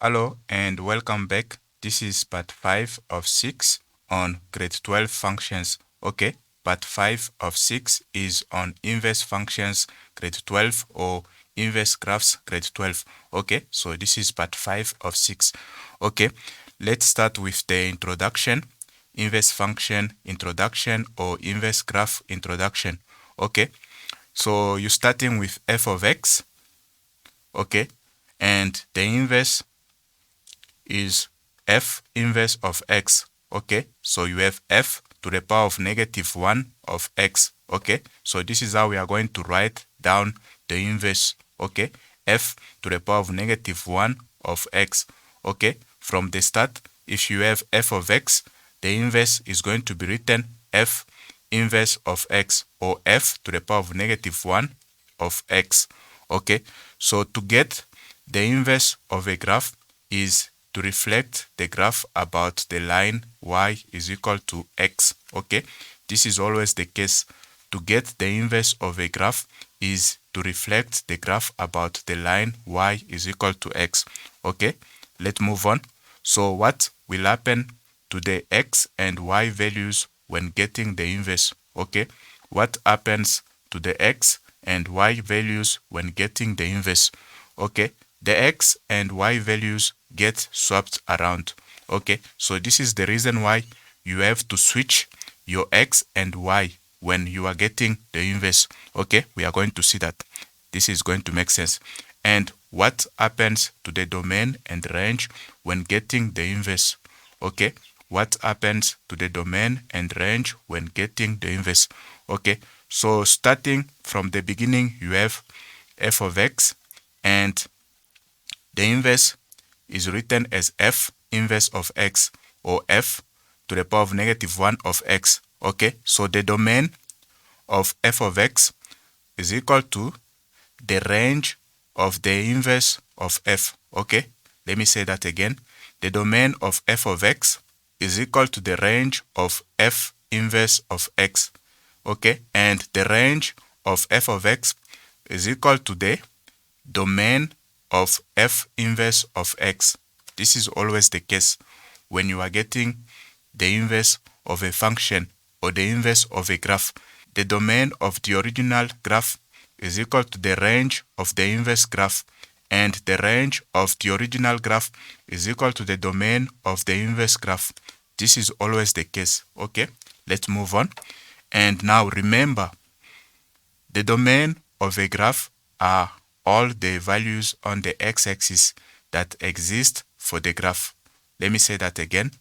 Hello and welcome back. This is part 5 of 6 on grade 12 functions. Okay, part 5 of 6 is on inverse functions grade 12 or inverse graphs grade 12. Okay, so this is part 5 of 6. Okay, let's start with the introduction, inverse function introduction or inverse graph introduction. Okay, so you're starting with f of x. Okay, and the inverse is f inverse of x. Okay, so you have f to the power of -1 of x. Okay, so this is how we are going to write down the inverse. Okay, f to the power of -1 of x. Okay, from the start, if you have f of x, the inverse is going to be written f inverse of x, or f to the power of -1 of x. Okay, so to get the inverse of a graph is to reflect the graph about the line y is equal to x. Okay, this is always the case. To get the inverse of a graph is to reflect the graph about the line y is equal to x. Okay, let's move on. So what will happen to the x and y values when getting the inverse? Okay, what happens to the x and y values when getting the inverse? Okay, the x and y values get swapped around. Okay, so this is the reason why you have to switch your x and y when you are getting the inverse. Okay, we are going to see that. This is going to make sense. And what happens to the domain and range when getting the inverse? Okay, what happens to the domain and range when getting the inverse? Okay, so starting from the beginning, you have f of x, and the inverse is written as f inverse of x, or f to the power of -1 of x. Okay, so the domain of f of x is equal to the range of the inverse of f. Okay, let me say that again. The domain of f of x is equal to the range of f inverse of x. Okay, and the range of f of x is equal to the domain of f inverse of x. This is always the case when you are getting the inverse of a function or the inverse of a graph. The domain of the original graph is equal to the range of the inverse graph, and the range of the original graph is equal to the domain of the inverse graph. This is always the case. Okay, let's move on. And now remember, the domain of a graph are all the values on the x-axis that exist for the graph. Let me say that again.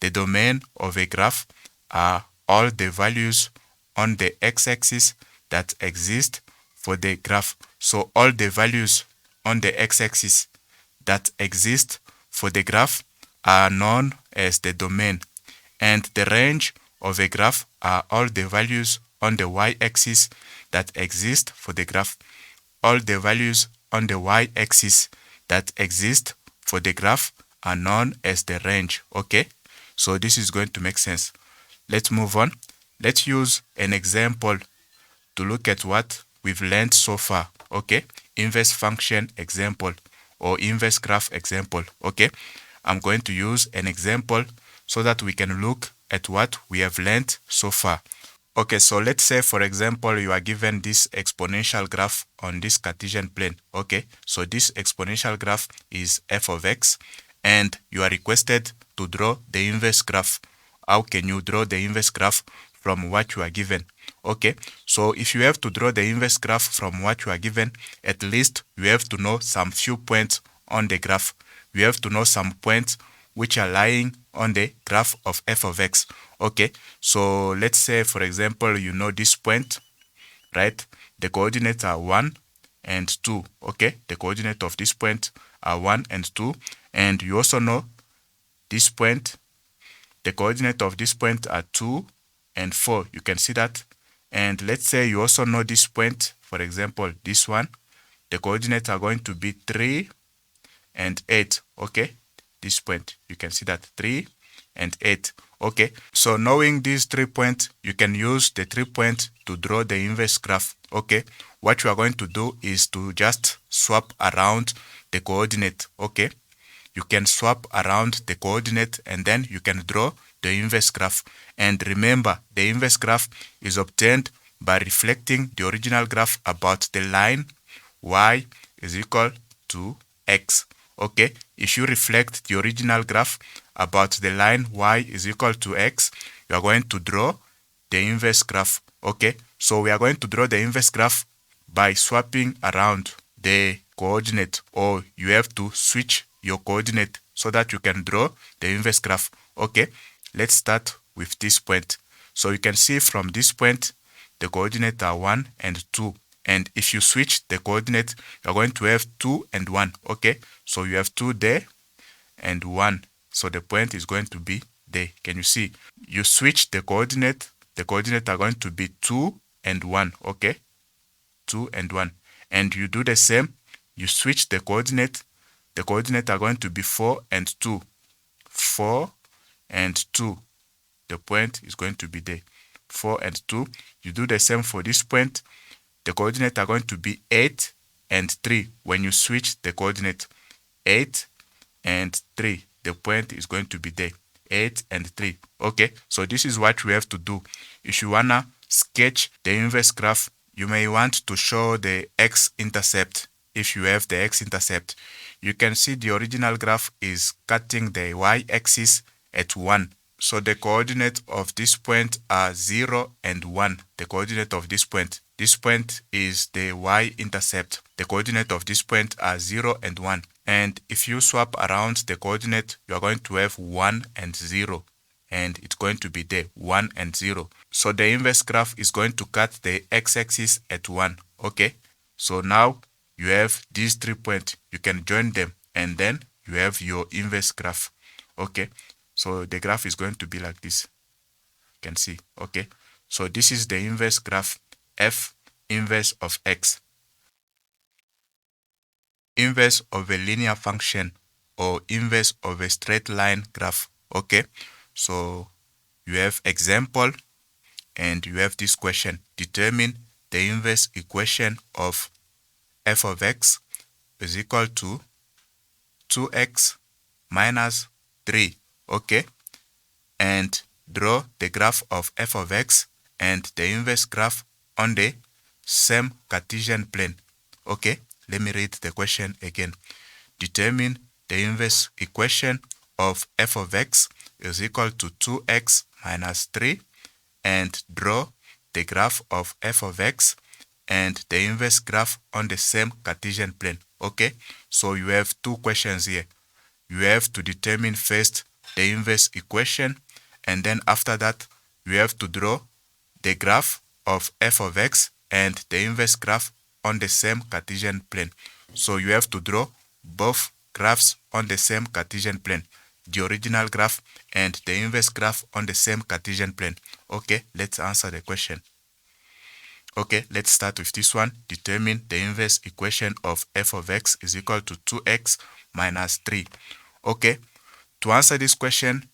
The domain of a graph are all the values on the x-axis that exist for the graph. So all the values on the x-axis that exist for the graph are known as the domain, and the range of a graph are all the values on the y-axis that exist for the graph. All the values on the y-axis that exist for the graph are known as the range. Okay, so this is going to make sense. Let's move on. Let's use an example to look at what we've learned so far. Okay, inverse function example or inverse graph example. Okay, I'm going to use an example so that we can look at what we have learned so far. Okay, so let's say, for example, you are given this exponential graph on this Cartesian plane. Okay, so this exponential graph is f of x, and you are requested to draw the inverse graph. How can you draw the inverse graph from what you are given? Okay, so if you have to draw the inverse graph from what you are given, at least you have to know some few points on the graph. You have to know some points which are lying on the graph of f of x. Okay, so let's say, for example, you know this point, right? The coordinates are 1 and 2. Okay, the coordinate of this point are 1 and 2, and you also know this point, the coordinate of this point are 2 and 4. You can see that. And let's say you also know this point, for example, this one, the coordinates are going to be 3 and 8. Okay, this point, you can see that 3 and 8. Okay, so knowing these 3 points, you can use the 3 points to draw the inverse graph. Okay, what you are going to do is to just swap around the coordinate. Okay, you can swap around the coordinate and then you can draw the inverse graph. And remember, the inverse graph is obtained by reflecting the original graph about the line y is equal to x. Okay, if you reflect the original graph about the line y is equal to x, you are going to draw the inverse graph. Okay, so we are going to draw the inverse graph by swapping around the coordinate, or you have to switch your coordinate so that you can draw the inverse graph. Okay, let's start with this point. So you can see from this point the coordinates are 1 and 2, and if you switch the coordinate, you're going to have 2 and 1. Okay, so you have 2 there and 1, so the point is going to be there. Can you see? You switch the coordinate are going to be 2 and 1. Okay, 2 and 1, and you do the same. You switch the coordinate are going to be 4 and 2. 4 and 2, the point is going to be there. 4 and 2. You do the same for this point. The coordinates are going to be 8 and 3. When you switch the coordinate, 8 and 3, the point is going to be there. 8 and 3. Okay, so this is what we have to do. If you wanna sketch the inverse graph, you may want to show the x-intercept. If you have the x-intercept, you can see the original graph is cutting the y-axis at 1. So the coordinate of this point are 0 and 1. The coordinate of this point is the y-intercept. The coordinate of this point are 0 and 1. And if you swap around the coordinate, you are going to have 1 and 0. And it's going to be there, 1 and 0. So the inverse graph is going to cut the x-axis at 1. Okay, so now you have these 3 points. You can join them and then you have your inverse graph. Okay, so the graph is going to be like this. You can see. Okay, so this is the inverse graph, f inverse of x. Inverse of a linear function or inverse of a straight line graph. Okay, so you have example and you have this question. Determine the inverse equation of f of x is equal to 2x minus 3. Okay, and draw the graph of f of x and the inverse graph on the same Cartesian plane. Okay, let me read the question again. Determine the inverse equation of f of x is equal to 2x minus 3 and draw the graph of f of x and the inverse graph on the same Cartesian plane. Okay, so you have 2 questions here. You have to determine first the inverse equation, and then after that you have to draw the graph of f of x and the inverse graph on the same Cartesian plane. So you have to draw both graphs on the same Cartesian plane, the original graph and the inverse graph on the same Cartesian plane. Okay, let's answer the question. Okay, let's start with this one. Determine the inverse equation of f of x is equal to 2x minus 3. Okay, to answer this question,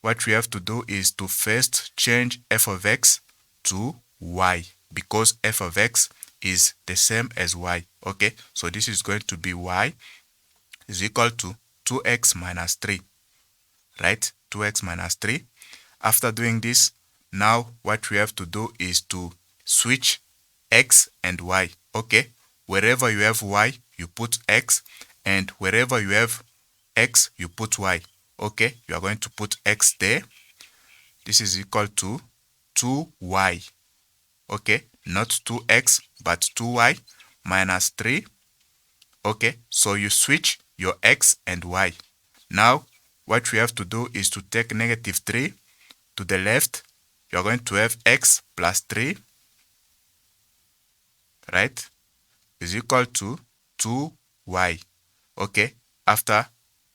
what we have to do is to first change f of x to y, because f of x is the same as y. Okay, so this is going to be y is equal to 2x minus 3, right? 2x minus 3. After doing this, now what we have to do is to switch x and y. Okay, wherever you have y, you put x, and wherever you have x, you put y. Okay, you are going to put x there. This is equal to 2y. Okay, not 2x, but 2y minus 3. Okay, so you switch your x and y. Now, what we have to do is to take negative 3 to the left. You are going to have x plus 3, right, is equal to 2y. Okay, after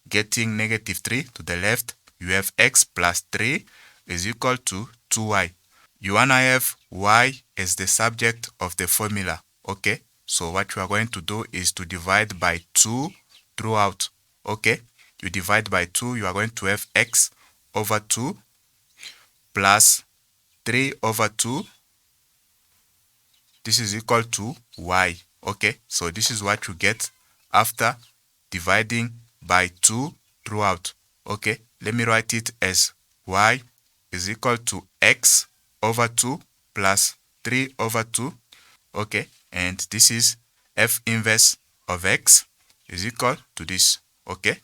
getting negative 3 to the left, you have x plus 3 is equal to 2y. You wanna have y as the subject of the formula. Okay, so what you are going to do is to divide by 2 throughout. Okay, you divide by 2, you are going to have x over 2 plus 3 over 2. This is equal to y. Okay, so this is what you get after dividing by 2 throughout. Okay, let me write it as y is equal to x over 2 plus 3 over 2. Okay, and this is f inverse of x is equal to this. Okay,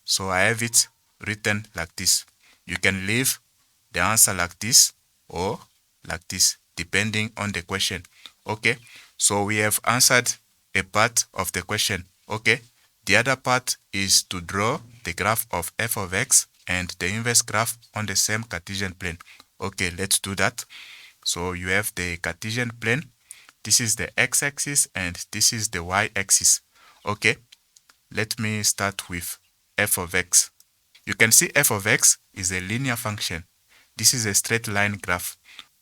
so I have it written like this. You can leave the answer like this or like this, depending on the question. Okay, so we have answered a part of the question. Okay, the other part is to draw the graph of f of x and the inverse graph on the same Cartesian plane. Okay, let's do that. So you have the Cartesian plane. This is the x-axis and this is the y-axis. Okay, let me start with f of x. You can see f of x is a linear function. This is a straight line graph.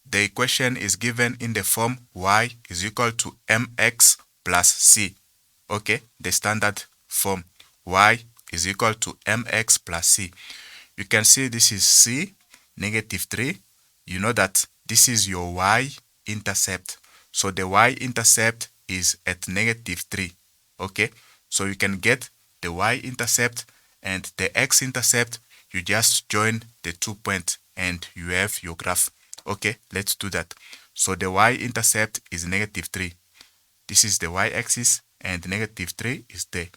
The equation is given in the form y is equal to mx plus c. Okay, the standard form y is equal to mx plus c. You can see this is c, -3. You know that this is your y-intercept. So the y-intercept is at -3. Okay, so you can get the y-intercept and the x-intercept. You just join the 2 points and you have your graph. Okay, let's do that. So the y-intercept is -3. This is the y-axis and -3 is there.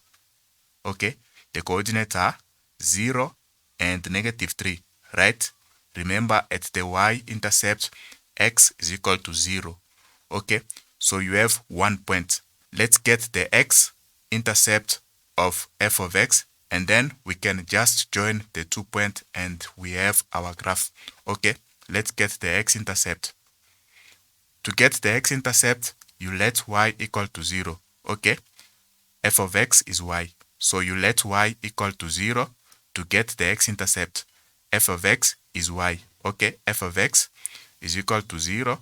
Okay, the coordinates are 0 and -3, right? Remember, at the y-intercept, x is equal to 0. Okay, so you have 1 point. Let's get the x-intercept of f of x, and then we can just join the 2 points and we have our graph. Okay, let's get the x-intercept. To get the x-intercept, you let y equal to 0. Okay, f of x is y. So you let y equal to 0 to get the x-intercept. F of x is y. Okay, f of x is equal to 0.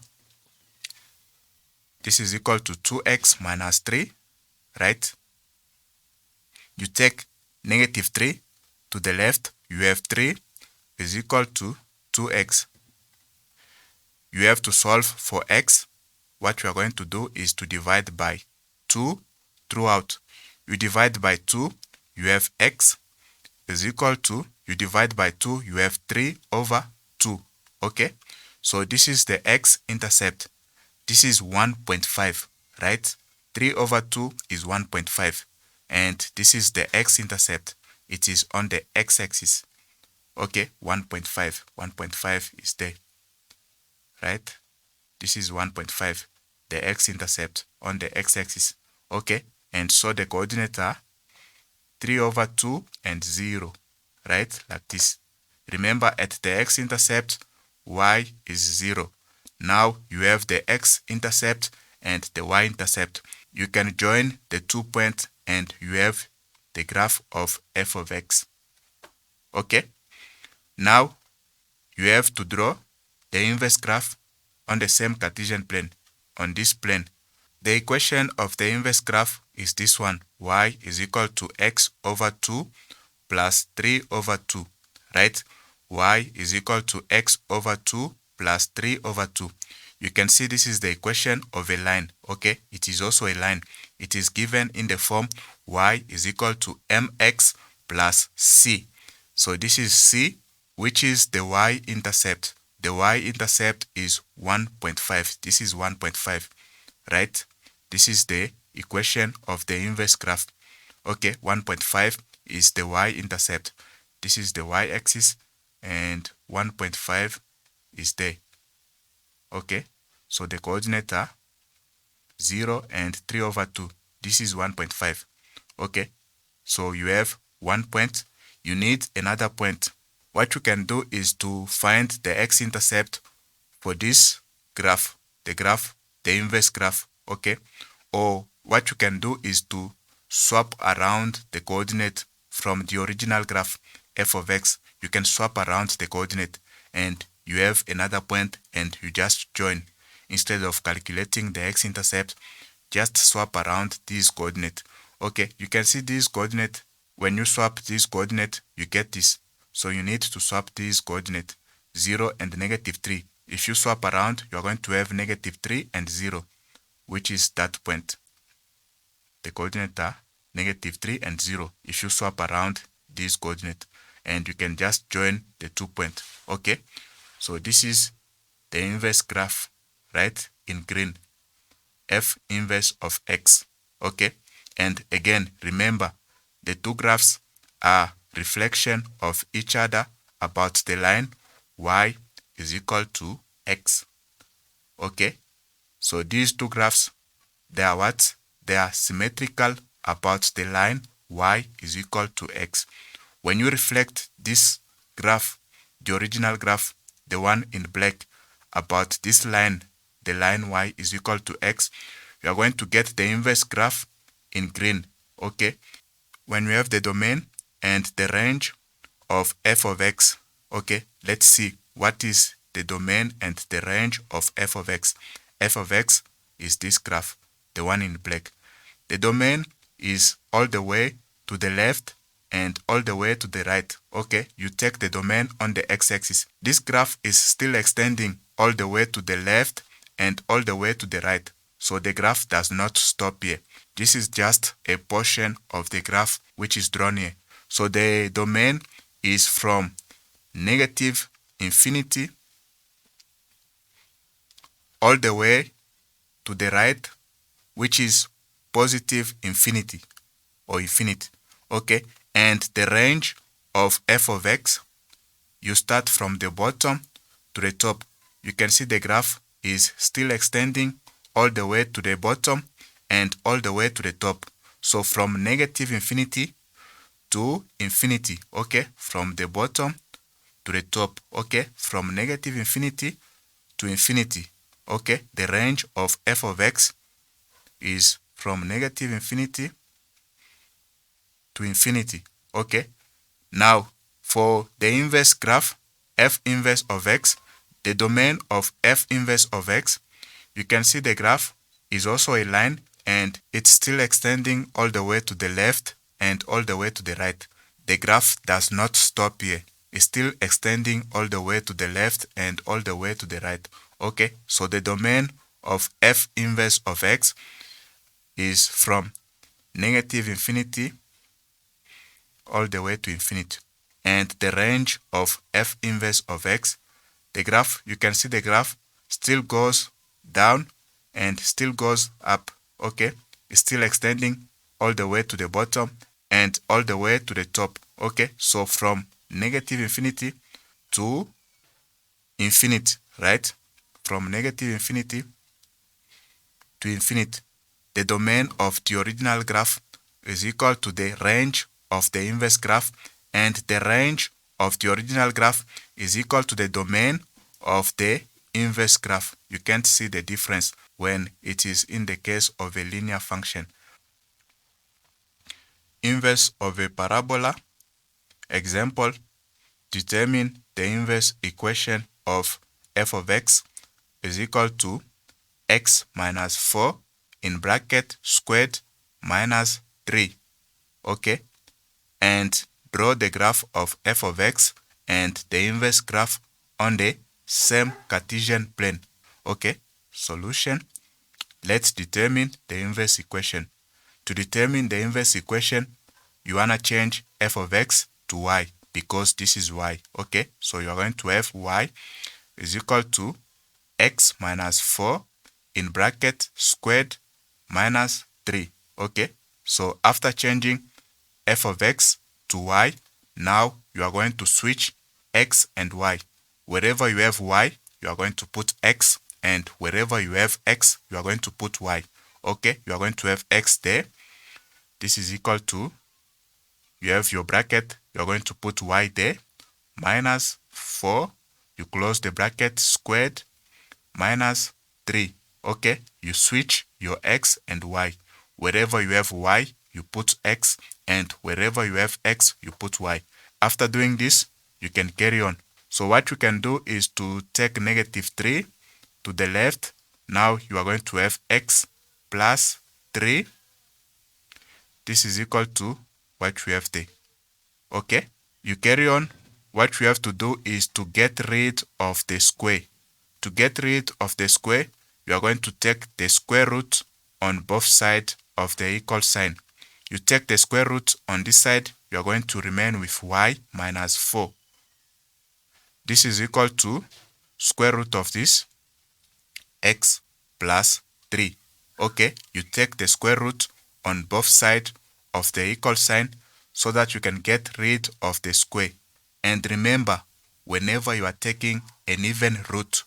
This is equal to 2x minus 3, right? You take -3 to the left, you have 3 is equal to 2x. You have to solve for x. What you are going to do is to divide by 2 throughout. You divide by 2, you have x is equal to, you divide by 2, you have 3 over 2. Okay, so this is the x-intercept. This is 1.5, right? 3 over 2 is 1.5. And this is the x-intercept. It is on the x-axis. Okay, 1.5. 1.5 is there, right? This is 1.5, the x-intercept on the x-axis. Okay, and so the coordinates are 3 over 2 and 0, right? Like this. Remember, at the x-intercept, y is 0. Now you have the x-intercept and the y-intercept. You can join the 2 points and you have the graph of f of x. Okay, now you have to draw the inverse graph on the same Cartesian plane, on this plane. The equation of the inverse graph is this one. Y is equal to x over 2 plus 3 over 2, right? Y is equal to x over 2 plus 3 over 2. You can see this is the equation of a line. Okay, it is also a line. It is given in the form y is equal to mx plus c. So this is c, which is the y-intercept. The y-intercept is 1.5. This is 1.5, right? This is the equation of the inverse graph. Okay, 1.5 is the y-intercept. This is the y-axis and 1.5 is there. Okay, so the coordinates are 0 and 3 over 2. This is 1.5. Okay, so you have 1 point. You need another point. What you can do is to find the x-intercept for this graph, the inverse graph. Okay, or what you can do is to swap around the coordinate from the original graph f of x. You can swap around the coordinate and you have another point and you just join. Instead of calculating the x-intercept, just swap around these coordinates. Okay, you can see these coordinates. When you swap these coordinates, you get this. So you need to swap these coordinates, 0 and -3. If you swap around, you are going to have -3 and 0, which is that point. The coordinates are -3 and 0 if you swap around this coordinate, and you can just join the 2 points. Okay, so this is the inverse graph, right, in green, f inverse of x. Okay, and again, remember, the two graphs are reflection of each other about the line y is equal to x. Okay, so these two graphs, they are what? They are symmetrical about the line y is equal to x. When you reflect this graph, the original graph, the one in black, about this line, the line y is equal to x, you are going to get the inverse graph in green. Okay, when we have the domain and the range of f of x. Okay, let's see what is the domain and the range of f of x. F of x is this graph, the one in black. The domain is all the way to the left and all the way to the right. Okay, you take the domain on the x-axis. This graph is still extending all the way to the left and all the way to the right. So the graph does not stop here. This is just a portion of the graph which is drawn here. So the domain is from negative infinity all the way to the right, which is positive infinity or infinity. Okay, and the range of f of x, you start from the bottom to the top. You can see the graph is still extending all the way to the bottom and all the way to the top. So from negative infinity to infinity. Okay, from the bottom to the top. Okay, from negative infinity to infinity. Okay, the range of f of x is from negative infinity to infinity. Okay, now for the inverse graph, f inverse of x, the domain of f inverse of x, you can see the graph is also a line and it's still extending all the way to the left and all the way to the right. The graph does not stop here. It's still extending all the way to the left and all the way to the right. Okay, so the domain of f inverse of x is from negative infinity all the way to infinity. And the range of f inverse of x, the graph, you can see the graph still goes down and still goes up. Okay, it's still extending all the way to the bottom and all the way to the top. Okay, so from negative infinity to infinity, right? From negative infinity to infinity, the domain of the original graph is equal to the range of the inverse graph, and the range of the original graph is equal to the domain of the inverse graph. You can't see the difference when it is in the case of a linear function. Inverse of a parabola. Example, determine the inverse equation of f of x is equal to x minus 4 in bracket squared minus 3. Okay, and draw the graph of f of x and the inverse graph on the same Cartesian plane. Okay, solution. Let's determine the inverse equation. To determine the inverse equation, you want to change f of x to y because this is y. Okay, so you are going to have y is equal to x minus 4 in bracket squared minus 3. Okay, so after changing f of x to y, now you are going to switch x and y. Wherever you have y, you are going to put x, and wherever you have x, you are going to put y. Okay, you are going to have x there. This is equal to, you have your bracket, you are going to put y there, minus 4, you close the bracket, squared, minus 3. Okay, you switch your x and y. Wherever you have y, you put x, and wherever you have x, you put y. After doing this, you can carry on. So what you can do is to take negative 3 to the left. Now you are going to have x plus 3. This is equal to what we have there. Okay, you carry on. What you have to do is to get rid of the square. To get rid of the square, you are going to take the square root on both sides of the equal sign. You take the square root on this side, you are going to remain with y minus 4. This is equal to square root of this x plus 3. Okay, you take the square root on both sides of the equal sign so that you can get rid of the square. And remember, whenever you are taking an even root,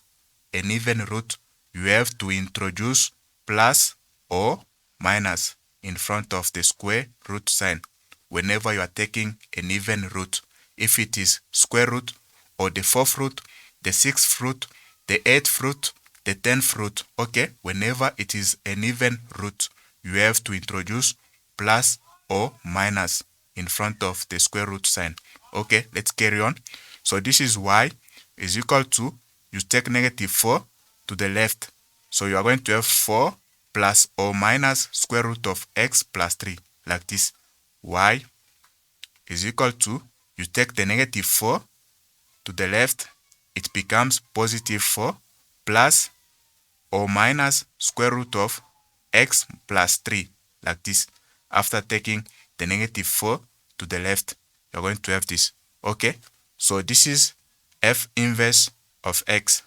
you have to introduce plus or minus in front of the square root sign whenever you are taking an even root. If it is square root or the 4th root, the 6th root, the 8th root, the 10th root, okay, whenever it is an even root, you have to introduce plus or minus in front of the square root sign. Okay, let's carry on. So this is y is equal to, you take negative 4 to the left. So you are going to have 4 plus or minus square root of x plus 3, like this. Y is equal to, you take the negative 4 to the left, it becomes positive 4 plus or minus square root of x plus 3, like this. After taking the negative 4 to the left, you're going to have this. Okay, so this is f inverse of x,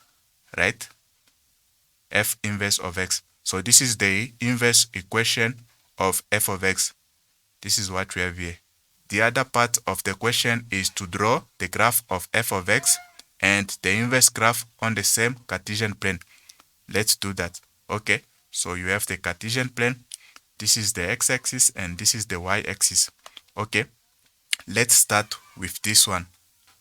right? F inverse of x. So this is the inverse equation of f of x. This is what we have here. The other part of the question is to draw the graph of f of x and the inverse graph on the same Cartesian plane. Let's do that. Okay, so you have the Cartesian plane. This is the x-axis and this is the y-axis. Okay, let's start with this one.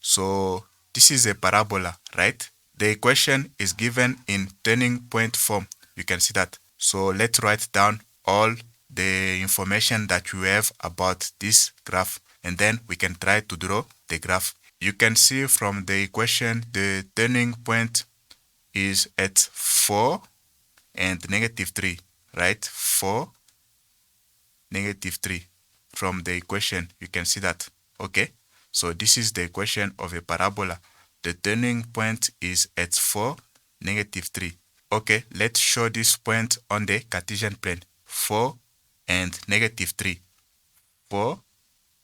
So this is a parabola, right? The equation is given in turning point form. You can see that. So let's write down all the information that you have about this graph, and then we can try to draw the graph. You can see from the equation the turning point is at 4 and negative 3, right? 4, negative 3. From the equation, you can see that. Okay, so this is the equation of a parabola. The turning point is at 4, negative 3. Okay, let's show this point on the Cartesian plane. 4 and negative 3. 4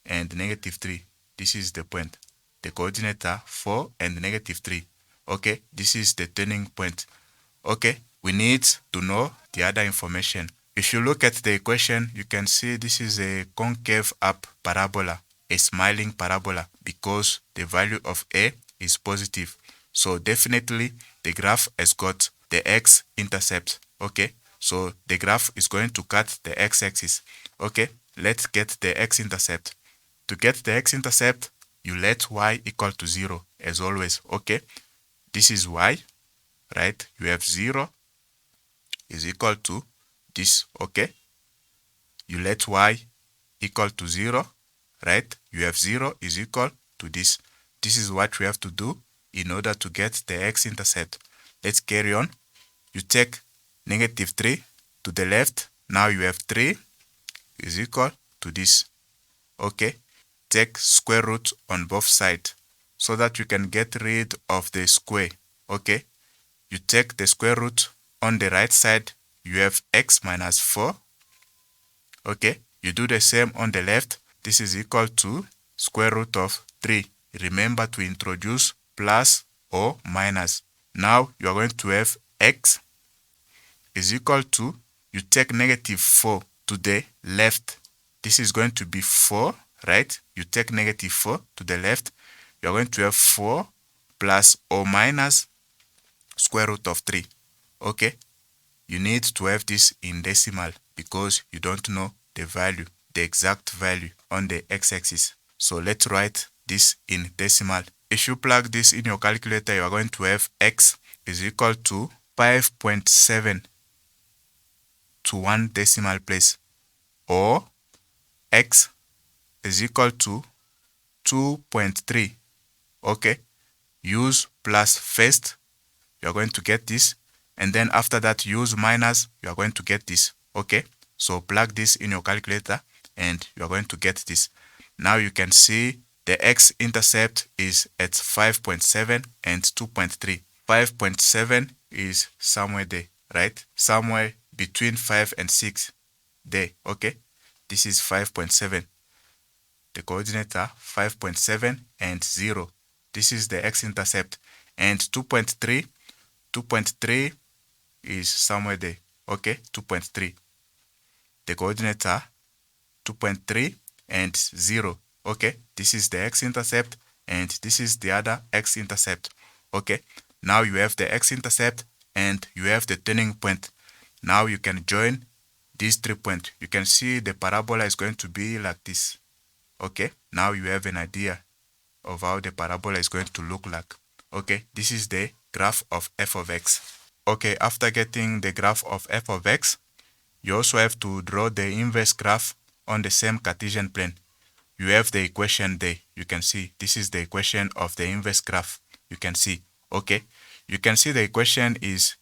and negative 3. This is the point. The coordinates are 4 and negative 3. Okay, this is the turning point. Okay, we need to know the other information. If you look at the equation, you can see this is a concave up parabola, a smiling parabola, because the value of a is positive. So definitely the graph has got the x-intercept. Okay, so the graph is going to cut the x-axis. Okay, let's get the x-intercept. To get the x-intercept, you let y equal to 0 as always. Okay, this is y, right? You have 0 is equal to this. Okay, you let y equal to 0, right? You have 0 is equal to this. This is what we have to do in order to get the x-intercept. Let's carry on. You take negative 3 to the left. Now you have 3 is equal to this. Okay, take square root on both sides so that you can get rid of the square. Okay, you take the square root on the right side. You have x minus 4. Okay, you do the same on the left. This is equal to square root of 3. Remember to introduce plus or minus. Now you are going to have x is equal to, you take negative 4 to the left. This is going to be 4, right? You take negative 4 to the left. You are going to have 4 plus or minus square root of 3. Okay, you need to have this in decimal because you don't know the value, the exact value on the x-axis. So let's write this in decimal. If you plug this in your calculator, you are going to have x is equal to 5.7 to 1 decimal place, or x is equal to 2.3. Okay, use plus first, you are going to get this, and then after that use minus, you are going to get this. Okay, so plug this in your calculator and you are going to get this. Now you can see the x-intercept is at 5.7 and 2.3. 5.7 is somewhere there, right? Somewhere between 5 and 6 there. Okay, this is 5.7. The coordinates are 5.7 and 0. This is the x-intercept. And 2.3 is somewhere there. Okay, 2.3. The coordinates are 2.3 and 0. Okay, this is the x-intercept and this is the other x-intercept. Okay, now you have the x-intercept and you have the turning point. Now you can join these 3 points. You can see the parabola is going to be like this. Okay, now you have an idea of how the parabola is going to look like. Okay, this is the graph of f of x. Okay, after getting the graph of f of x, you also have to draw the inverse graph on the same Cartesian plane. You have the equation there. You can see this is the equation of the inverse graph. You can see. Okay, you can see the equation is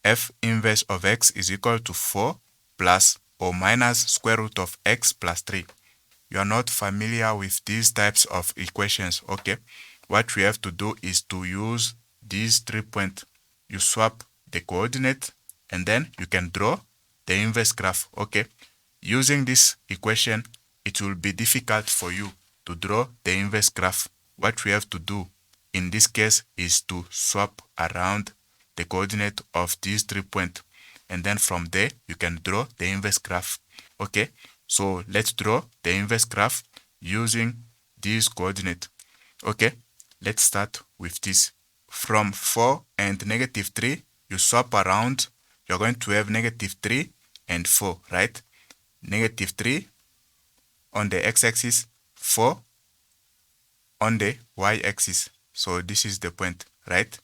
f inverse of x is equal to 4 plus or minus square root of x plus 3. You are not familiar with these types of equations. Okay, what we have to do is to use these 3 points. You swap the coordinate and then you can draw the inverse graph. Okay, using this equation, it will be difficult for you to draw the inverse graph. What we have to do in this case is to swap around the coordinate of these 3 points, and then from there you can draw the inverse graph. Okay, so let's draw the inverse graph using these coordinates. Okay, let's start with this. From 4 and negative 3, you swap around, you're going to have negative 3 and 4, right? Negative 3 on the x-axis, 4 on the y-axis. So this is the point, right?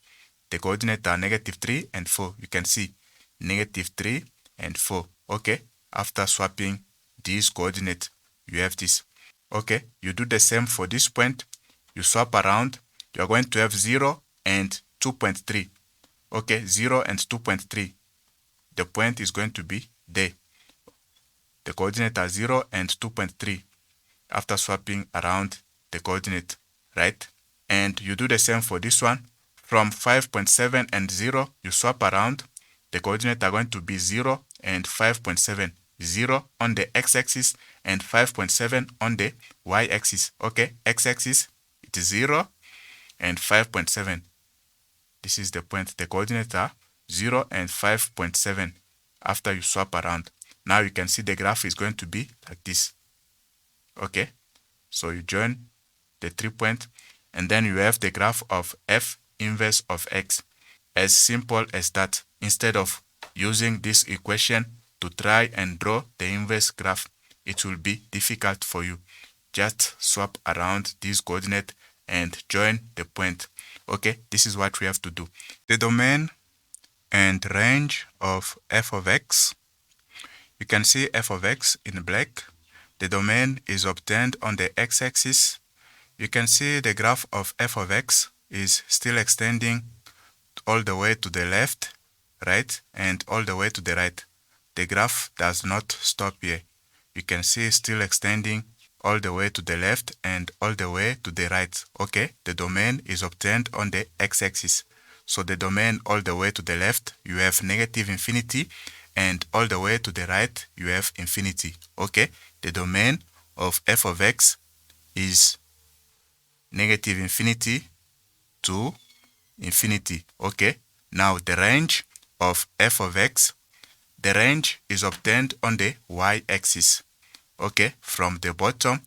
The coordinates are negative 3 and 4. You can see negative 3 and 4. Okay, after swapping these coordinates, you have this. Okay, you do the same for this point. You swap around, you're going to have 0 and 2.3. Okay, 0 and 2.3. The point is going to be there. The coordinates are 0 and 2.3 after swapping around the coordinate, right? And you do the same for this one. From 5.7 and 0, you swap around. The coordinates are going to be 0 and 5.7. 0 on the x-axis and 5.7 on the y-axis. Okay, x-axis, it is 0 and 5.7. This is the point. The coordinates are 0 and 5.7 after you swap around. Now you can see the graph is going to be like this. Okay, so you join the 3 points and then you have the graph of f inverse of x. As simple as that. Instead of using this equation to try and draw the inverse graph, it will be difficult for you. Just swap around these coordinates and join the point. Okay, this is what we have to do. The domain and range of f of x. You can see f of x in black. The domain is obtained on the x-axis. You can see the graph of f of x is still extending all the way to the left, right, and all the way to the right. The graph does not stop here. You can see it's still extending all the way to the left and all the way to the right. Okay, the domain is obtained on the x-axis. So the domain all the way to the left, you have negative infinity, and all the way to the right, you have infinity. Okay, the domain of f of x is negative infinity to infinity. Okay, now the range of f of x, the range is obtained on the y-axis. Okay, from the bottom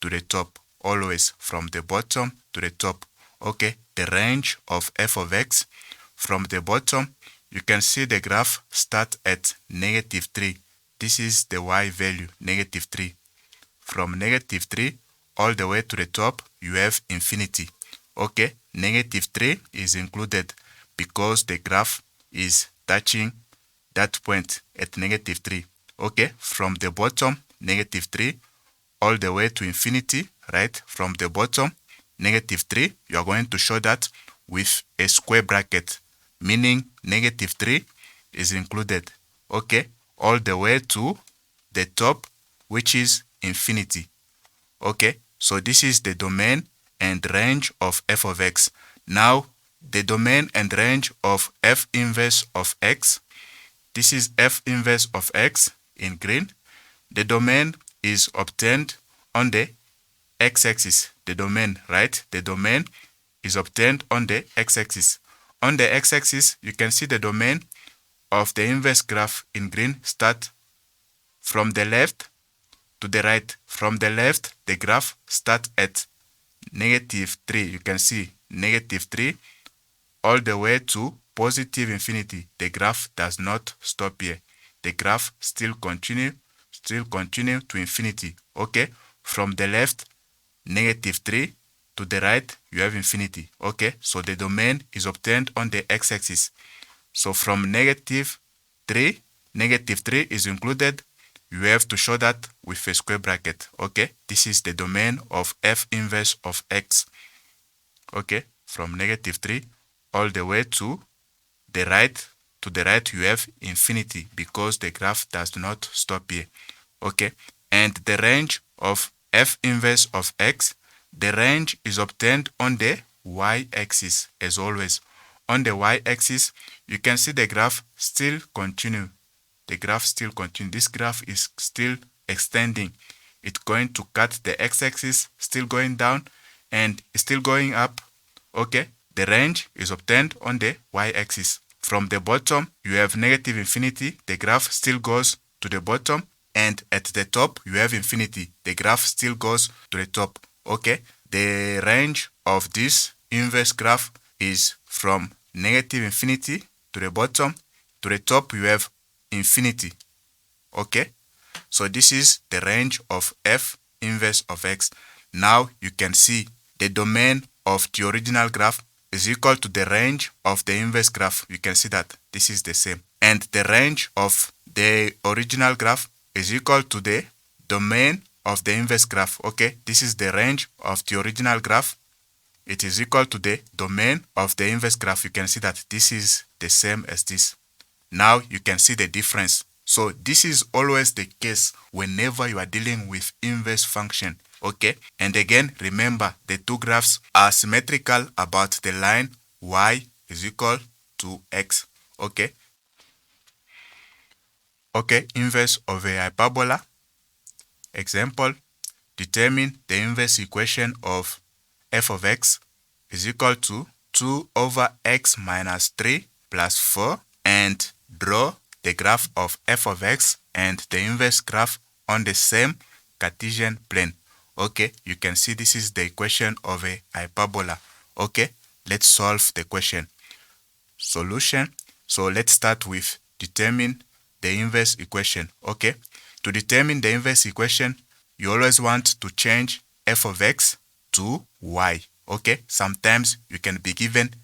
to the top, always from the bottom to the top. Okay, the range of f of x from the bottom, you can see the graph start at negative 3. This is the y value, negative 3. From negative 3 all the way to the top, you have infinity. Okay, negative 3 is included because the graph is touching that point at negative 3. Okay, from the bottom, negative 3, all the way to infinity, right? From the bottom, negative 3, you are going to show that with a square bracket, meaning negative 3 is included. Okay, all the way to the top, which is infinity. Okay, so this is the domain and range of f of x. Now, the domain and range of f inverse of x. This is f inverse of x in green. The domain is obtained on the x-axis, the domain, right? The domain is obtained on the x-axis. On the x-axis, you can see the domain of the inverse graph in green start from the left to the right. From the left, the graph starts at -3. You can see -3 all the way to positive infinity. The graph does not stop here. The graph still continue to infinity. Okay, from the left, -3, to the right, you have infinity. Okay, so the domain is obtained on the x-axis. So from -3, -3 is included. You have to show that with a square bracket. Okay, this is the domain of f inverse of x. Okay, from -3 all the way to the right. To the right, you have infinity because the graph does not stop here. Okay, and the range of f inverse of x, the range is obtained on the y-axis as always. On the y-axis, you can see the graph still continue. The graph still continue. This graph is still extending. It's going to cut the x-axis, still going down and still going up. Okay, the range is obtained on the y-axis. From the bottom, you have negative infinity. The graph still goes to the bottom, and at the top, you have infinity. The graph still goes to the top. Okay, the range of this inverse graph is from negative infinity to the bottom. To the top, you have infinity. Okay, so this is the range of f inverse of x. Now you can see the domain of the original graph is equal to the range of the inverse graph. You can see that this is the same. And the range of the original graph is equal to the domain of the inverse graph. Okay, this is the range of the original graph. It is equal to the domain of the inverse graph. You can see that this is the same as this. Now you can see the difference. So this is always the case whenever you are dealing with inverse function. Okay, and again, remember the two graphs are symmetrical about the line y is equal to x. Okay, inverse of a hyperbola. Example, determine the inverse equation of f of x is equal to 2 over x minus 3 plus 4, and draw the graph of f of x and the inverse graph on the same Cartesian plane. Okay, you can see this is the equation of a hyperbola. Okay, let's solve the question. Solution. So let's start with determine the inverse equation. Okay, to determine the inverse equation, you always want to change f of x to y. Okay, sometimes you can be given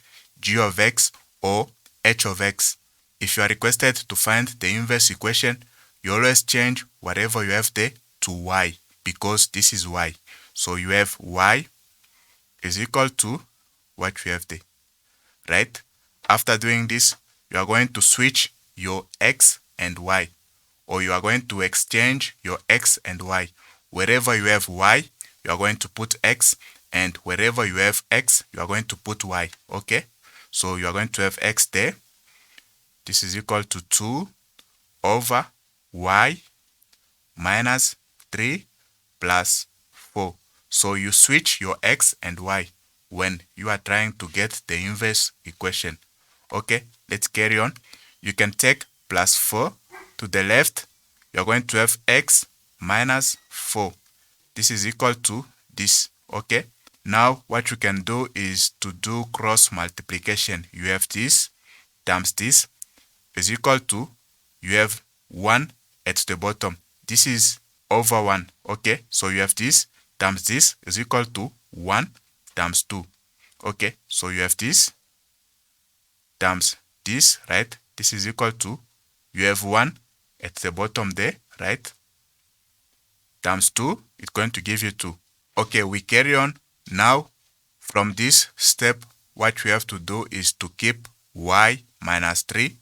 g of x or h of x. If you are requested to find the inverse equation, you always change whatever you have there to y, because this is y. So you have y is equal to what you have there, right? After doing this, you are going to switch your x and y, or you are going to exchange your x and y. Wherever you have y, you are going to put x, and wherever you have x, you are going to put y. Okay, so you are going to have x there. This is equal to 2 over y minus 3 plus 4. So you switch your x and y when you are trying to get the inverse equation. Okay, let's carry on. You can take plus 4 to the left. You are going to have x minus 4. This is equal to this. Okay, now what you can do is to do cross multiplication. You have this times this is equal to, you have 1 at the bottom. This is over 1. Okay, so you have this times this is equal to 1 times 2. Okay, so you have this times this, right? This is equal to, you have 1 at the bottom there, right? Times 2, it's going to give you 2. Okay, we carry on. Now, from this step, what we have to do is to keep y minus 3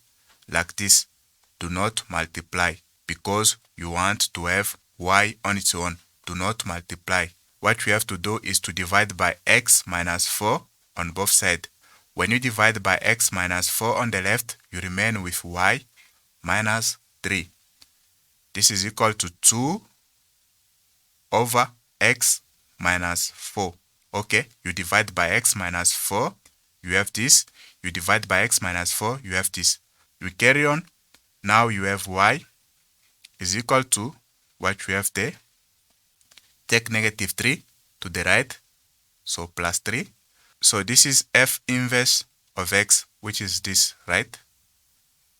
like this. Do not multiply, because you want to have y on its own. Do not multiply. What we have to do is to divide by x minus 4 on both sides. When you divide by x minus 4 on the left, you remain with y minus 3. This is equal to 2 over x minus 4. Okay, you divide by x minus 4, you have this. You divide by x minus 4, you have this. You carry on. Now you have y is equal to what you have there. Take negative 3 to the right, so plus 3. So this is f inverse of x, which is this, right?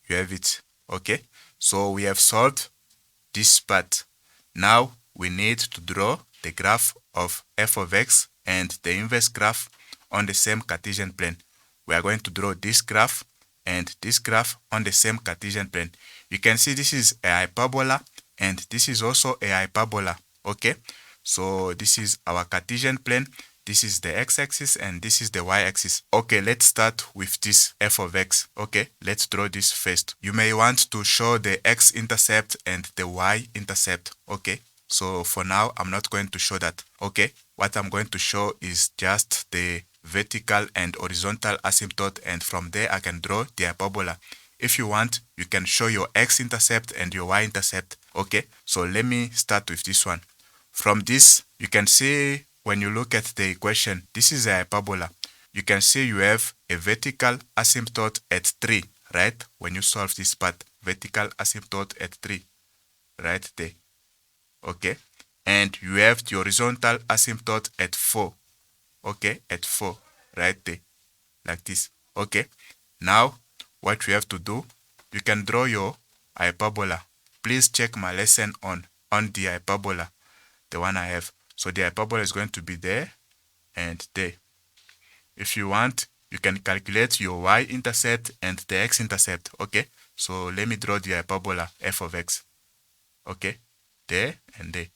You have it. Okay, so we have solved this part. Now we need to draw the graph of f of x and the inverse graph on the same Cartesian plane. We are going to draw this graph and this graph on the same Cartesian plane. You can see this is a hyperbola and this is also a hyperbola. Okay, so this is our Cartesian plane. This is the x-axis and this is the y-axis. Okay, let's start with this f of x. Okay, let's draw this first. You may want to show the x-intercept and the y-intercept. Okay, so for now, I'm not going to show that. Okay, what I'm going to show is just the vertical and horizontal asymptote, and from there I can draw the hyperbola. If you want, you can show your x-intercept and your y-intercept. Okay, so let me start with this one. From this, you can see when you look at the equation, this is a hyperbola. You can see you have a vertical asymptote at 3, right? When you solve this part, vertical asymptote at 3, right there. Okay, and you have the horizontal asymptote at 4. Okay, at 4, right there, like this. Okay, now what you have to do, you can draw your hyperbola. Please check my lesson on the hyperbola, the one I have. So the hyperbola is going to be there and there. If you want, you can calculate your y-intercept and the x-intercept. Okay, so let me draw the hyperbola f of x. Okay, there and there.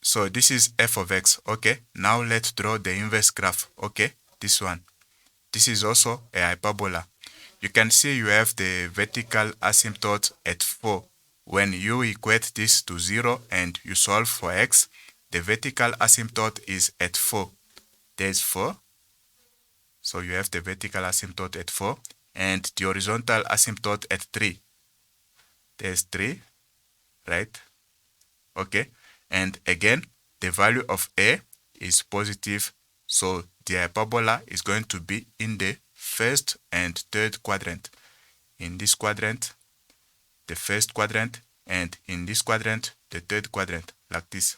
So this is f of x. Okay, now let's draw the inverse graph. Okay, this one. This is also a hyperbola. You can see you have the vertical asymptote at 4. When you equate this to 0 and you solve for x, the vertical asymptote is at 4. There's 4. So you have the vertical asymptote at 4 and the horizontal asymptote at 3. There's 3, right? Okay. And again, the value of a is positive. So the hyperbola is going to be in the first and third quadrant. In this quadrant, the first quadrant, and in this quadrant, the third quadrant, like this.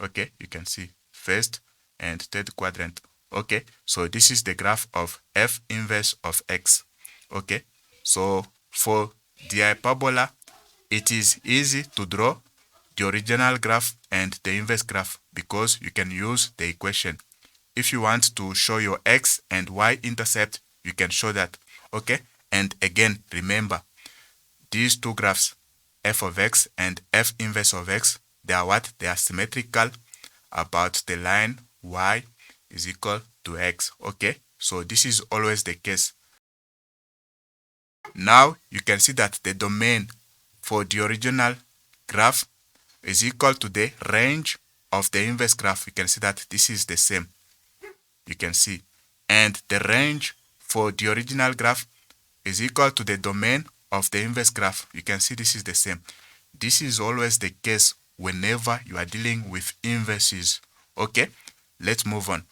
Okay, you can see first and third quadrant. Okay, so this is the graph of f inverse of x. Okay, so for the hyperbola, it is easy to draw the original graph and the inverse graph because you can use the equation. If you want to show your x and y intercept, you can show that. Okay, and again, remember, these two graphs, f of x and f inverse of x, they are what? They are symmetrical about the line y is equal to x. Okay, so this is always the case. Now you can see that the domain for the original graph is equal to the range of the inverse graph. You can see that this is the same. You can see. And the range for the original graph is equal to the domain of the inverse graph. You can see this is the same. This is always the case whenever you are dealing with inverses. Okay, let's move on.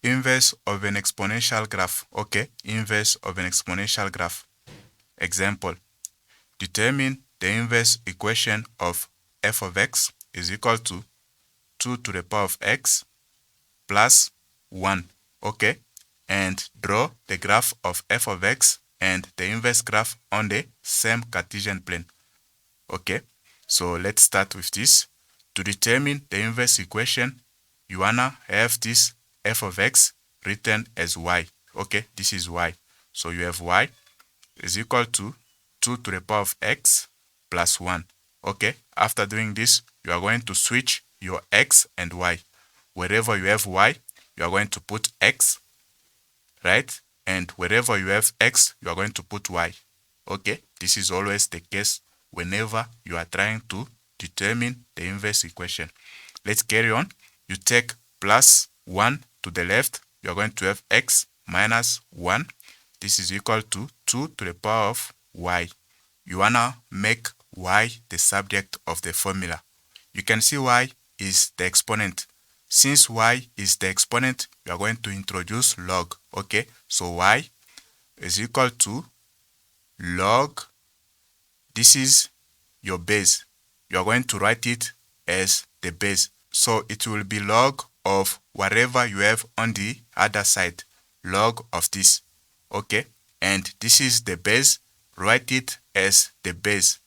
Inverse of an exponential graph. Okay, inverse of an exponential graph. Example, determine the inverse equation of f of x is equal to 2 to the power of x plus 1. Okay, and draw the graph of f of x and the inverse graph on the same Cartesian plane. Okay, so let's start with this. To determine the inverse equation, you wanna have this f of x written as y. Okay, this is y. So you have y is equal to 2 to the power of x plus 1. Okay, after doing this, you are going to switch your x and y. Wherever you have y, you are going to put x, right? And wherever you have x, you are going to put y. Okay, this is always the case whenever you are trying to determine the inverse equation. Let's carry on. You take plus 1 to the left, you are going to have x minus 1. This is equal to 2 to the power of y. You wanna make y the subject of the formula. You can see y is the exponent. Since y is the exponent, you are going to introduce log. Okay, so y is equal to log. This is your base. You are going to write it as the base. So it will be log of whatever you have on the other side. Log of this. Okay, and this is the base. Write it as the base.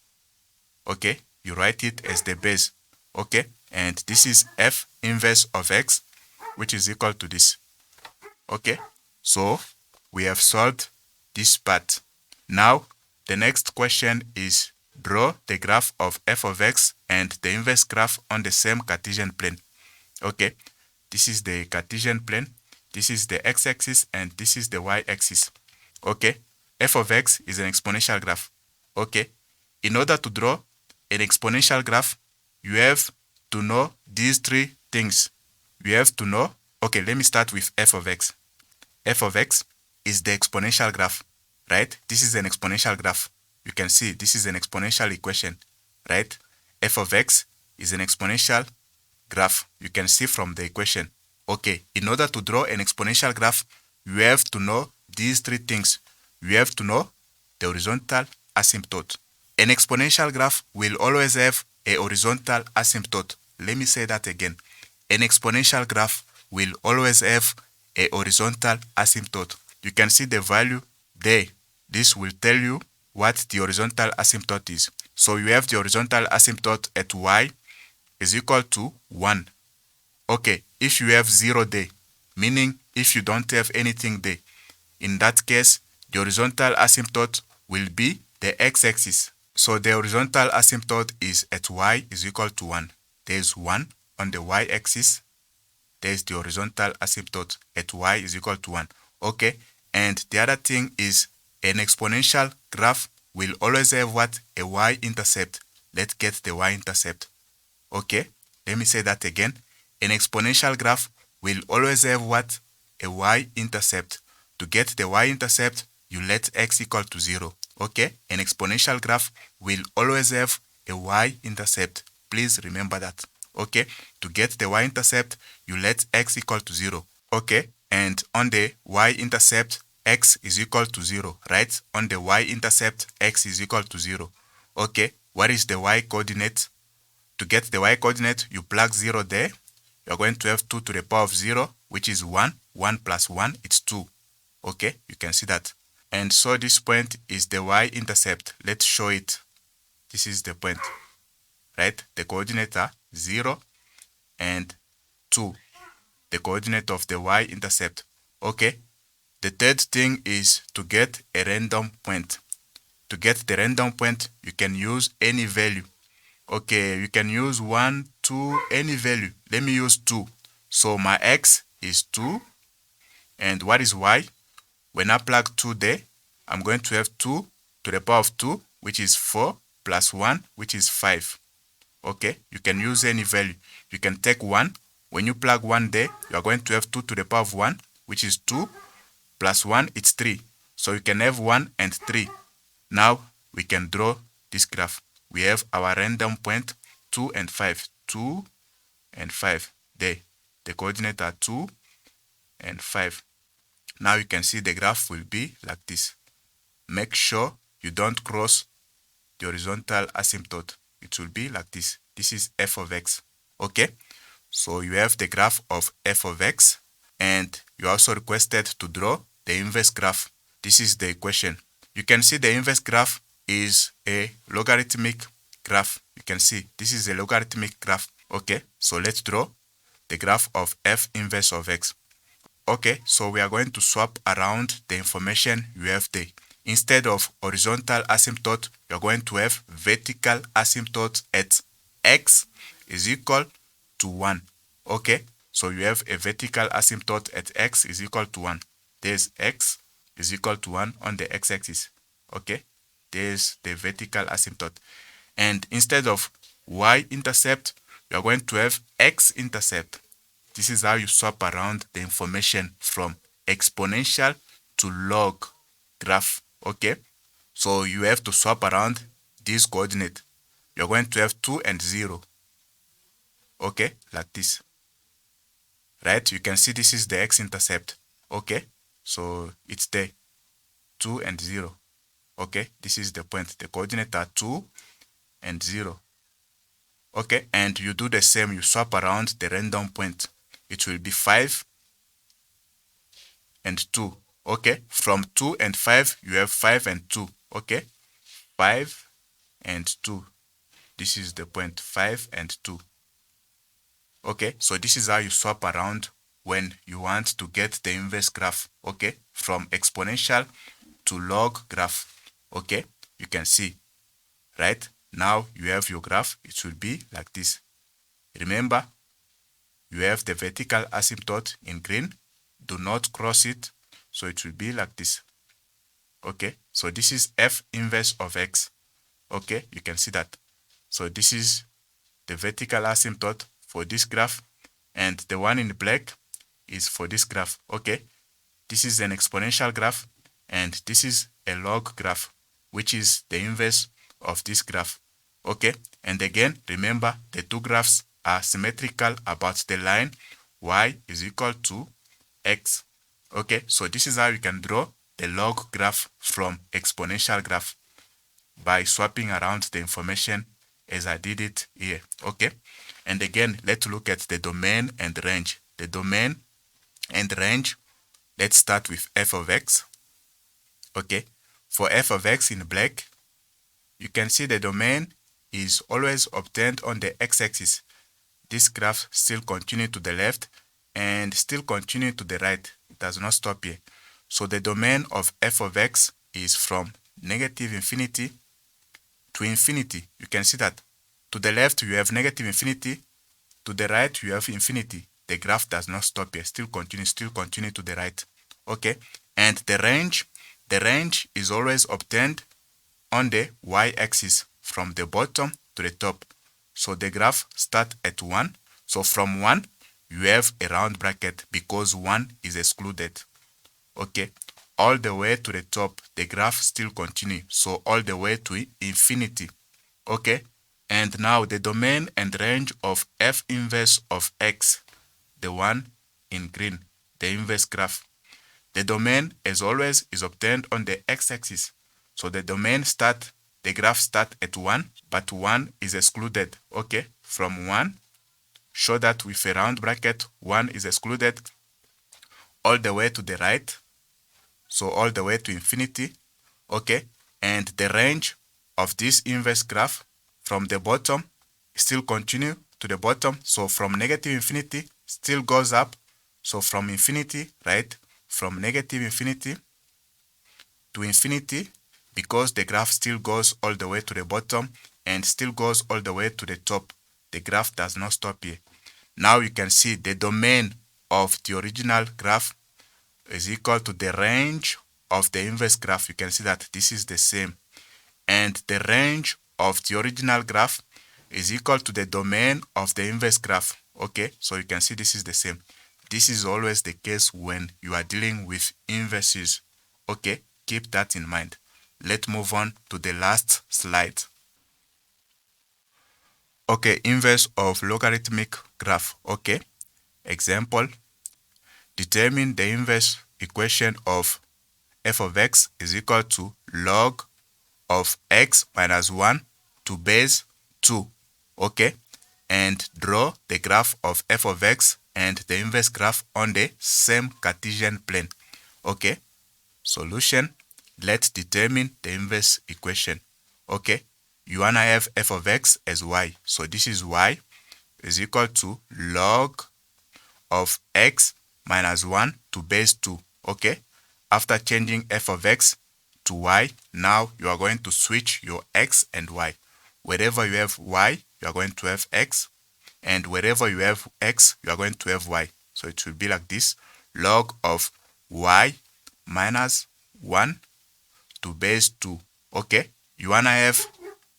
Okay, you write it as the base. Okay, and this is f inverse of x, which is equal to this. Okay, so we have solved this part. Now the next question is draw the graph of f of x and the inverse graph on the same Cartesian plane. Okay, this is the Cartesian plane, this is the x-axis, and this is the y-axis. Okay, f of x is an exponential graph. Okay, in order to draw an exponential graph, you have to know these three things. You have to know, okay, let me start with f of x. F of x is the exponential graph, right? This is an exponential graph. You can see this is an exponential equation, right? F of x is an exponential graph. You can see from the equation. Okay, in order to draw an exponential graph, you have to know these three things. You have to know the horizontal asymptote. An exponential graph will always have a horizontal asymptote. Let me say that again. An exponential graph will always have a horizontal asymptote. You can see the value there. This will tell you what the horizontal asymptote is. So you have the horizontal asymptote at y is equal to 1. Okay, if you have 0 there, meaning if you don't have anything there, in that case, the horizontal asymptote will be the x-axis. So the horizontal asymptote is at y is equal to 1. There's 1 on the y-axis. There's the horizontal asymptote at y is equal to 1. Okay, and the other thing is an exponential graph will always have what? A y-intercept. Let's get the y-intercept. Okay, let me say that again. An exponential graph will always have what? A y-intercept. To get the y-intercept, you let x equal to 0. Okay, an exponential graph will always have a y-intercept. Please remember that. Okay, to get the y-intercept, you let x equal to 0. Okay, and on the y-intercept, x is equal to 0, right? On the y-intercept, x is equal to 0. Okay, what is the y-coordinate? To get the y-coordinate, you plug 0 there. You're going to have 2 to the power of 0, which is 1. 1 plus 1, it's 2. Okay, you can see that. And so this point is the y-intercept. Let's show it. This is the point, right? The coordinates are 0 and 2. The coordinate of the y-intercept. Okay, the third thing is to get a random point. To get the random point, you can use any value. Okay, you can use 1, 2, any value. Let me use 2. So my x is 2. And what is y? When I plug 2 there, I'm going to have 2 to the power of 2, which is 4, plus 1, which is 5. Okay, you can use any value. You can take 1. When you plug 1 there, you are going to have 2 to the power of 1, which is 2, plus 1, it's 3. So you can have 1 and 3. Now we can draw this graph. We have our random point 2 and 5. 2 and 5. There. The coordinates are 2 and 5. Now you can see the graph will be like this. Make sure you don't cross the horizontal asymptote. It will be like this. This is f of x. Okay? So you have the graph of f of x, and you also requested to draw the inverse graph. This is the equation. You can see the inverse graph is a logarithmic graph. You can see this is a logarithmic graph. Okay, so let's draw the graph of f inverse of x. Okay, so we are going to swap around the information you have there. Instead of horizontal asymptote, you're going to have vertical asymptote at x is equal to 1. Okay, so you have a vertical asymptote at x is equal to 1. There's x is equal to 1 on the x-axis. Okay, there's the vertical asymptote. And instead of y-intercept, you are going to have x-intercept. This is how you swap around the information from exponential to log graph. Okay, so you have to swap around these coordinates. You're going to have 2 and 0. okay, like this, right? You can see this is the x-intercept, okay? So it's there, 2 and 0, okay? This is the point. The coordinates are 2 and 0, okay? And you do the same, you swap around the random point. It will be 5 and 2, okay? From 2 and 5, you have 5 and 2, okay? 5 and 2. This is the point, 5 and 2. Okay, so this is how you swap around when you want to get the inverse graph, okay, from exponential to log graph, okay, you can see, right? Now you have your graph, it will be like this. Remember, you have the vertical asymptote in green, do not cross it, so it will be like this, okay? So this is f inverse of x, okay, you can see that. So this is the vertical asymptote for this graph, and the one in black is for this graph, okay? This is an exponential graph, and this is a log graph, which is the inverse of this graph, okay? And again, remember, the two graphs are symmetrical about the line y is equal to x, okay? So this is how you can draw the log graph from exponential graph by swapping around the information as I did it here, okay? And again, let's look at the domain and range. The domain and range, let's start with f of x, okay? For f of x in black, you can see the domain is always obtained on the x-axis. This graph still continues to the left and still continues to the right. It does not stop here. So the domain of f of x is from negative infinity to infinity. You can see that to the left you have negative infinity, to the right you have infinity. The graph does not stop here, still continue to the right, okay? And the range is always obtained on the y-axis from the bottom to the top. So the graph starts at 1. So from 1 you have a round bracket because 1 is excluded, okay? All the way to the top, the graph still continues, so all the way to infinity, okay? And now the domain and range of f inverse of x, the one in green, the inverse graph. The domain, as always, is obtained on the x-axis. So the graph starts at 1, but 1 is excluded, okay? From 1, show that with a round bracket, 1 is excluded all the way to the right, so all the way to infinity, okay? And the range of this inverse graph from the bottom still continue to the bottom, so from negative infinity still goes up, so from infinity, right, from negative infinity to infinity, because the graph still goes all the way to the bottom and still goes all the way to the top. The graph does not stop here. Now you can see the domain of the original graph is equal to the range of the inverse graph. You can see that this is the same. And the range of the original graph is equal to the domain of the inverse graph. Okay, so you can see this is the same. This is always the case when you are dealing with inverses. Okay, keep that in mind. Let's move on to the last slide. Okay, inverse of logarithmic graph. Okay, example. Determine the inverse equation of f of x is equal to log of x minus 1 to base 2, okay? And draw the graph of f of x and the inverse graph on the same Cartesian plane, okay? Solution, let's determine the inverse equation, okay? You wanna have f of x as y, so this is y is equal to log of x minus 1 to base 2, okay? After changing f of x to y, now you are going to switch your x and y. Wherever you have y, you are going to have x, and wherever you have x, you are going to have y. So it will be like this, log of y minus 1 to base 2, okay? You wanna have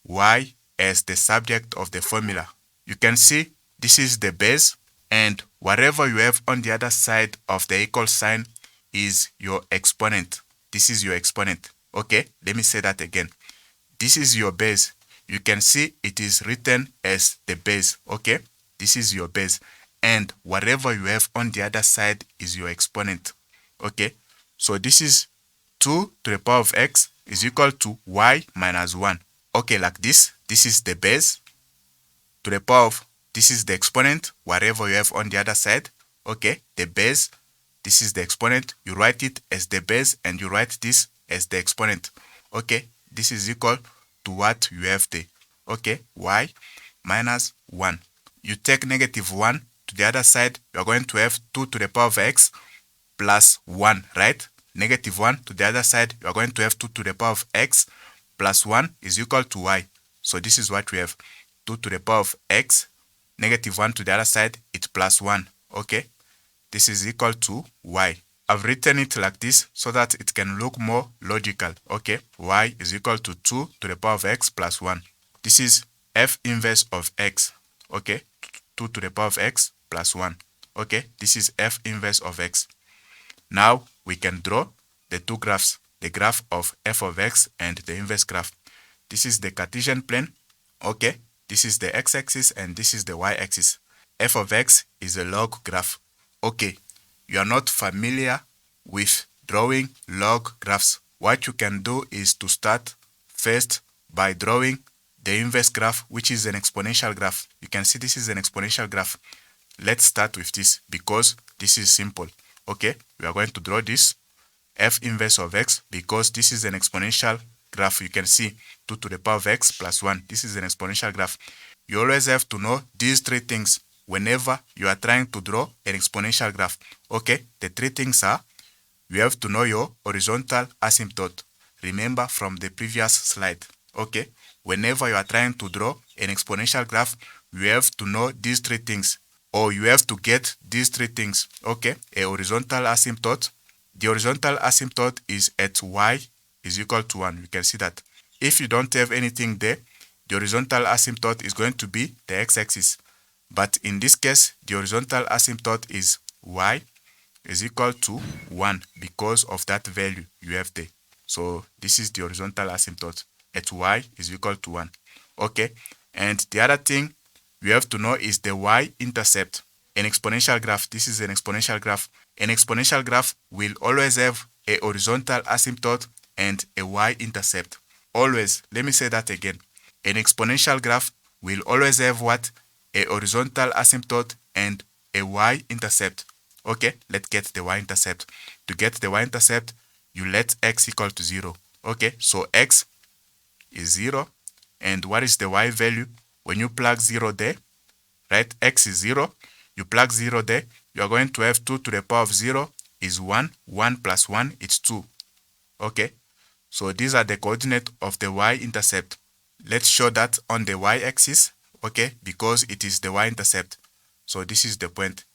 y as the subject of the formula. You can see this is the base, and whatever you have on the other side of the equal sign is your exponent. This is your exponent, okay? Let me say that again. This is your base. You can see it is written as the base, okay? this is your base, and whatever you have on the other side is your exponent. Okay, so this is 2 to the power of x is equal to y minus 1. Okay, like this is the base to the power of, this is the exponent, whatever you have on the other side. Okay, the base, this is the exponent, you write it as the base and you write this as the exponent. Okay, this is equal to what you have there. Okay, y minus 1. You take negative 1 to the other side, you are going to have 2 to the power of x plus 1, right? Negative 1 to the other side, you are going to have 2 to the power of x plus 1 is equal to y. So this is what we have. 2 to the power of x, negative 1 to the other side, it's plus 1. Okay, this is equal to y. I've written it like this so that it can look more logical. Okay, y is equal to 2 to the power of x plus 1. This is f inverse of x. Okay, 2 to the power of x plus 1. Okay, this is f inverse of x. Now we can draw the two graphs, the graph of f of x and the inverse graph. This is the Cartesian plane. Okay, this is the x-axis and this is the y-axis. F of x is a log graph. Okay, you are not familiar with drawing log graphs. What you can do is to start first by drawing the inverse graph, which is an exponential graph. You can see this is an exponential graph. Let's start with this because this is simple. Okay, we are going to draw this f inverse of x because this is an exponential graph. You can see 2 to the power of x plus 1. This is an exponential graph. You always have to know these three things whenever you are trying to draw an exponential graph. Okay, the three things are, you have to know your horizontal asymptote. Remember from the previous slide. Okay, whenever you are trying to draw an exponential graph, you have to know these three things, or you have to get these three things. Okay, a horizontal asymptote. The horizontal asymptote is at y is equal to 1. You can see that. If you don't have anything there, the horizontal asymptote is going to be the x-axis. But in this case, the horizontal asymptote is y is equal to 1 because of that value you have there. So this is the horizontal asymptote at y is equal to 1. Okay, and the other thing you have to know is the y-intercept. An exponential graph, this is an exponential graph. An exponential graph will always have a horizontal asymptote and a y-intercept. Always, let me say that again. An exponential graph will always have what? A horizontal asymptote and a y-intercept. Okay, let's get the y-intercept. To get the y-intercept, you let x equal to 0. Okay, so x is 0. And what is the y value? When you plug 0 there, right, x is 0. You plug 0 there, you are going to have 2 to the power of 0 is 1. 1 plus 1 is 2. Okay, so these are the coordinates of the y-intercept. Let's show that on the y-axis, okay, because it is the y-intercept. So this is the point,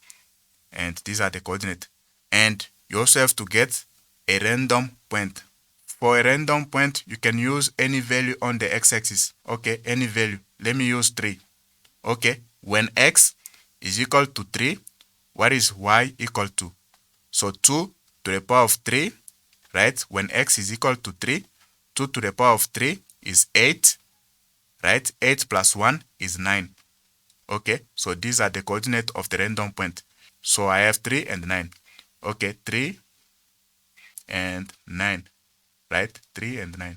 and these are the coordinates. And you also have to get a random point. For a random point, you can use any value on the x-axis. Okay, any value. Let me use 3. Okay, when x is equal to 3, what is y equal to? So 2 to the power of 3, right? When x is equal to 3, 2 to the power of 3 is 8, right? 8 plus 1 is 9. Okay, so these are the coordinates of the random point. So I have 3 and 9. Okay, 3 and 9, right? 3 and 9.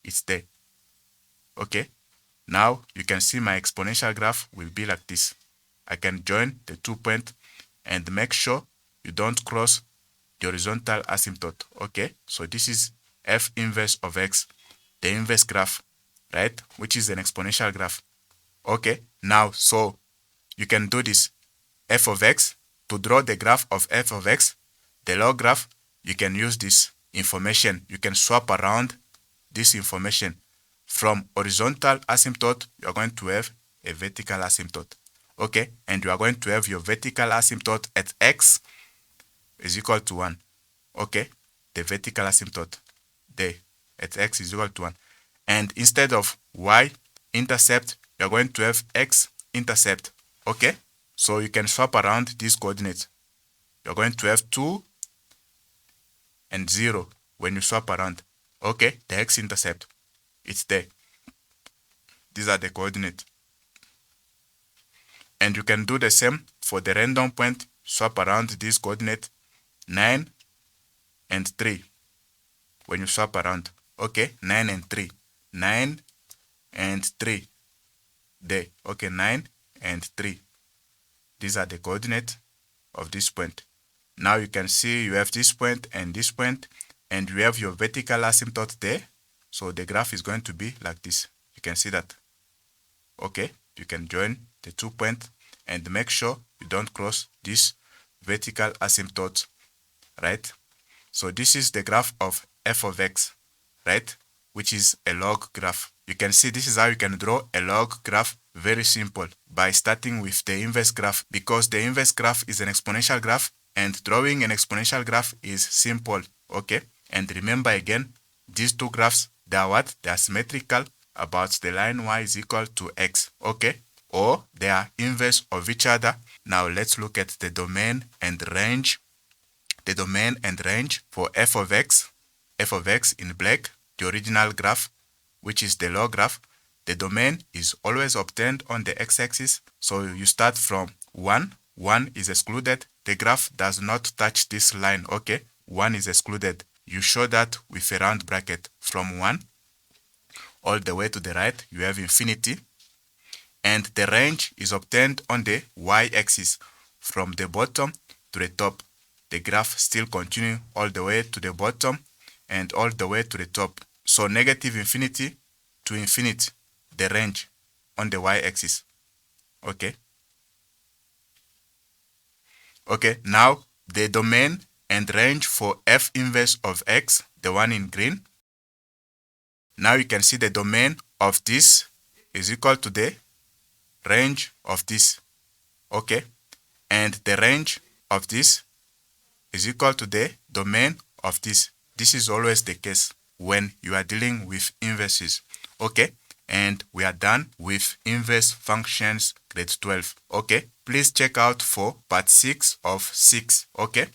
It's there. Okay, now you can see my exponential graph will be like this. I can join the 2 points and make sure you don't cross the horizontal asymptote. Okay, so this is f inverse of x, the inverse graph, right, which is an exponential graph. Okay, now so you can do this. F of x, to draw the graph of f of x, the log graph, you can use this information. You can swap around this information. From horizontal asymptote, you are going to have a vertical asymptote. Okay, and you are going to have your vertical asymptote at x is equal to 1. Okay, the vertical asymptote there at x is equal to 1. And instead of y-intercept, you are going to have x-intercept. Okay, so you can swap around these coordinates. You are going to have 2 and 0 when you swap around. Okay, the x-intercept, it's there. These are the coordinates. And you can do the same for the random point. Swap around this coordinate 9 and 3. When you swap around, okay, 9 and 3, 9 and 3 there, okay, 9 and 3. These are the coordinates of this point. Now you can see you have this point, and you have your vertical asymptote there. So the graph is going to be like this. You can see that. Okay, you can join the 2 points and make sure you don't cross this vertical asymptote, right? So this is the graph of f of x, right? Which is a log graph. You can see this is how you can draw a log graph. Very simple, by starting with the inverse graph, because the inverse graph is an exponential graph, and drawing an exponential graph is simple, okay? And remember again, these two graphs, they are what? They are symmetrical about the line y is equal to x, okay? Or they are inverse of each other. Now let's look at the domain and range. The domain and range for f of x in black, the original graph, which is the log graph. The domain is always obtained on the x-axis. So you start from 1. 1 is excluded. The graph does not touch this line, okay? 1 is excluded. You show that with a round bracket. From 1 all the way to the right, you have infinity. And the range is obtained on the y-axis. From the bottom to the top. The graph still continues all the way to the bottom and all the way to the top. So negative infinity to infinity, the range on the y-axis. Okay. Okay, now the domain and range for f inverse of x, the one in green. Now you can see the domain of this is equal to the range of this. Okay. And the range of this is equal to the domain of this. This is always the case when you are dealing with inverses. Okay, and we are done with inverse functions grade 12. Okay, please check out for part 6 of 6. Okay.